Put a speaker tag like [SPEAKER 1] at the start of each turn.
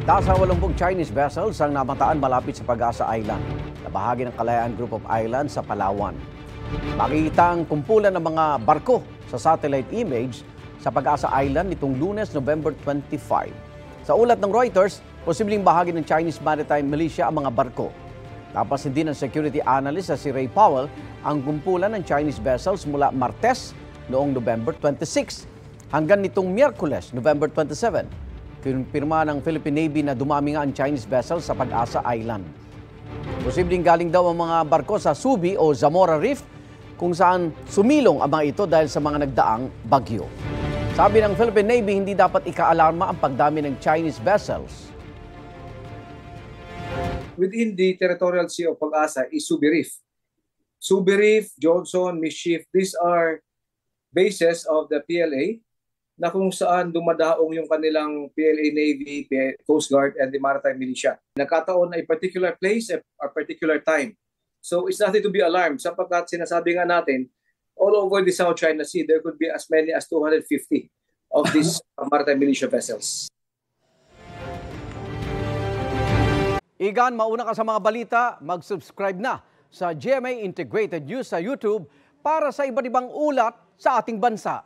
[SPEAKER 1] Nasa 80 Chinese vessels ang namataan malapit sa Pag-asa Island, na bahagi ng Kalayaan Group of Islands sa Palawan. Makikita ang kumpulan ng mga barko sa satellite image sa Pag-asa Island nitong Lunes, November 25. Sa ulat ng Reuters, posibleng bahagi ng Chinese Maritime Militia ang mga barko. Napansin din ng security analyst na si Ray Powell ang kumpulan ng Chinese vessels mula Martes noong November 26 hanggang nitong Miyerkules, November 27. Pinirma ng Philippine Navy na dumami nga ang Chinese vessels sa Pag-asa Island. Posibleng galing daw ang mga barko sa Subi o Zamora Reef kung saan sumilong ang mga ito dahil sa mga nagdaang bagyo. Sabi ng Philippine Navy, hindi dapat ikaalarma ang pagdami ng Chinese vessels.
[SPEAKER 2] Within the territorial sea of Pag-asa is Subi Reef. Subi Reef, Johnson, Mischief, these are bases of the PLA na kung saan dumadaong yung kanilang PLA Navy, Coast Guard, and the Maritime Militia. Nagkataon na a particular place, a particular time. So it's nothing to be alarmed sapagkat sinasabi nga natin, all over the South China Sea, there could be as many as 250 of these Maritime Militia vessels.
[SPEAKER 1] Igan, mauna ka sa mga balita, mag-subscribe na sa GMA Integrated News sa YouTube para sa iba't ibang ulat sa ating bansa.